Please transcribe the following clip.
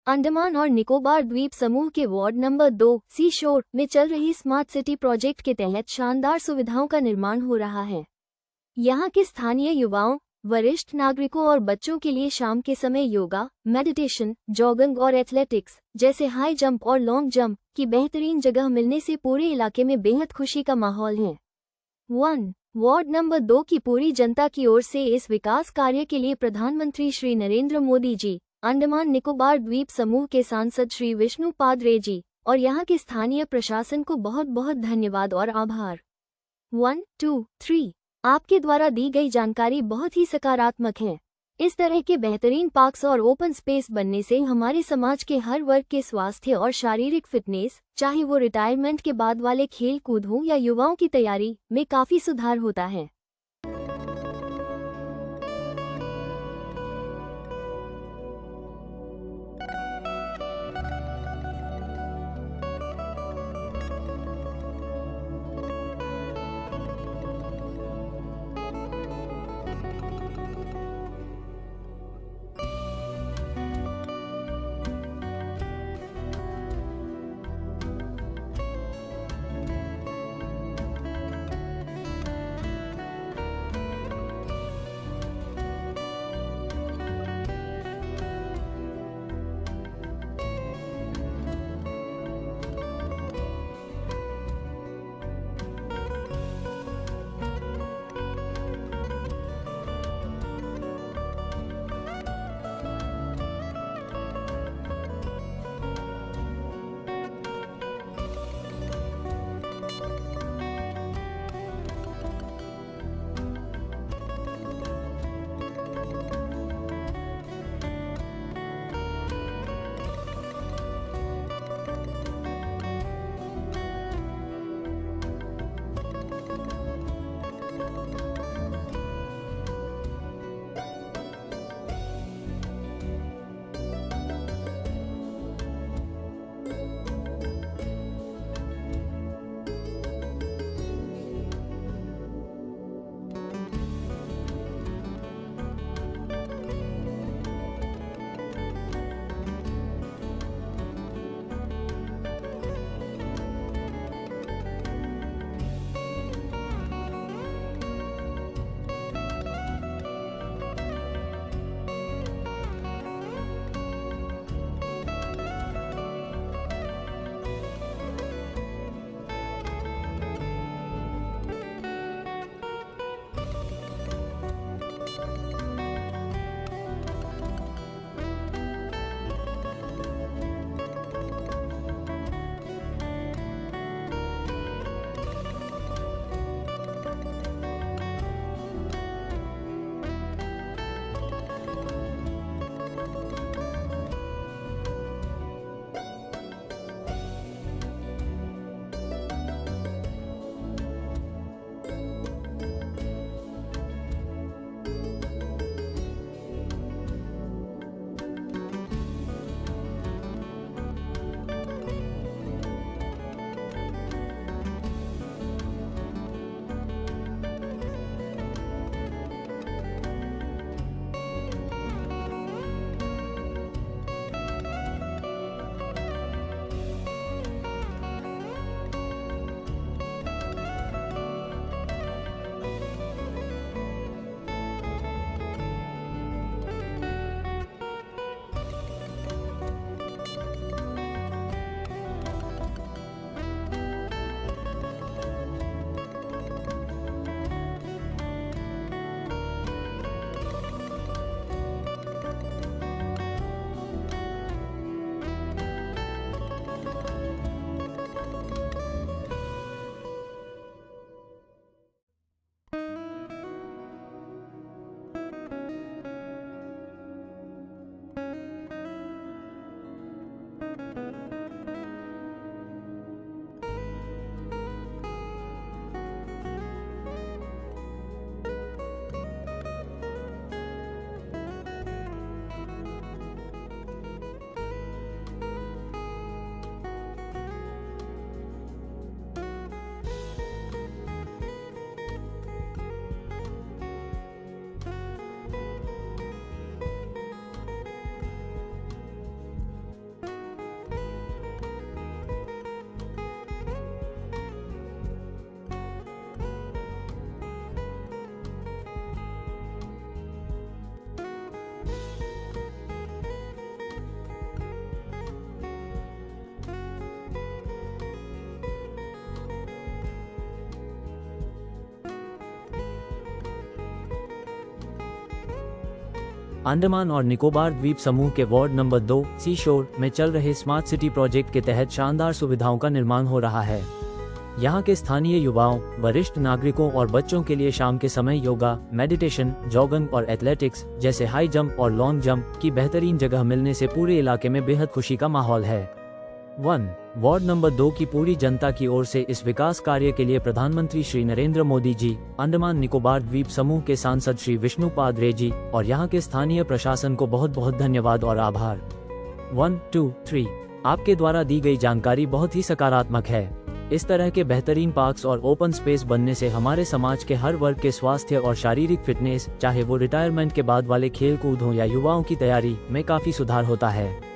अंडमान और निकोबार द्वीप समूह के वार्ड नंबर 2 सी शोर में चल रही स्मार्ट सिटी प्रोजेक्ट के तहत शानदार सुविधाओं का निर्माण हो रहा है। यहाँ के स्थानीय युवाओं, वरिष्ठ नागरिकों और बच्चों के लिए शाम के समय योगा, मेडिटेशन, जॉगिंग और एथलेटिक्स जैसे हाई जंप और लॉन्ग जंप की बेहतरीन जगह मिलने से पूरे इलाके में बेहद खुशी का माहौल है। 1. वार्ड नंबर 2 की पूरी जनता की ओर से इस विकास कार्य के लिए प्रधानमंत्री श्री नरेंद्र मोदी जी, अंडमान निकोबार द्वीप समूह के सांसद श्री विष्णु पादरे जी और यहाँ के स्थानीय प्रशासन को बहुत बहुत धन्यवाद और आभार। 1, 2, 3 आपके द्वारा दी गई जानकारी बहुत ही सकारात्मक है। इस तरह के बेहतरीन पार्क्स और ओपन स्पेस बनने से हमारे समाज के हर वर्ग के स्वास्थ्य और शारीरिक फिटनेस, चाहे वो रिटायरमेंट के बाद वाले खेल कूद हो या युवाओं की तैयारी में काफ़ी सुधार होता है। अंडमान और निकोबार द्वीप समूह के वार्ड नंबर 2 सी शोर में चल रहे स्मार्ट सिटी प्रोजेक्ट के तहत शानदार सुविधाओं का निर्माण हो रहा है। यहाँ के स्थानीय युवाओं, वरिष्ठ नागरिकों और बच्चों के लिए शाम के समय योगा, मेडिटेशन, जॉगिंग और एथलेटिक्स जैसे हाई जंप और लॉन्ग जंप की बेहतरीन जगह मिलने से पूरे इलाके में बेहद खुशी का माहौल है। 1. वार्ड नंबर 2 की पूरी जनता की ओर से इस विकास कार्य के लिए प्रधानमंत्री श्री नरेंद्र मोदी जी, अंडमान निकोबार द्वीप समूह के सांसद श्री विष्णुपाद रे जी और यहाँ के स्थानीय प्रशासन को बहुत बहुत धन्यवाद और आभार। 1, 2, 3 आपके द्वारा दी गई जानकारी बहुत ही सकारात्मक है। इस तरह के बेहतरीन पार्क्स और ओपन स्पेस बनने से हमारे समाज के हर वर्ग के स्वास्थ्य और शारीरिक फिटनेस, चाहे वो रिटायरमेंट के बाद वाले खेल कूद हो या युवाओं की तैयारी में काफी सुधार होता है।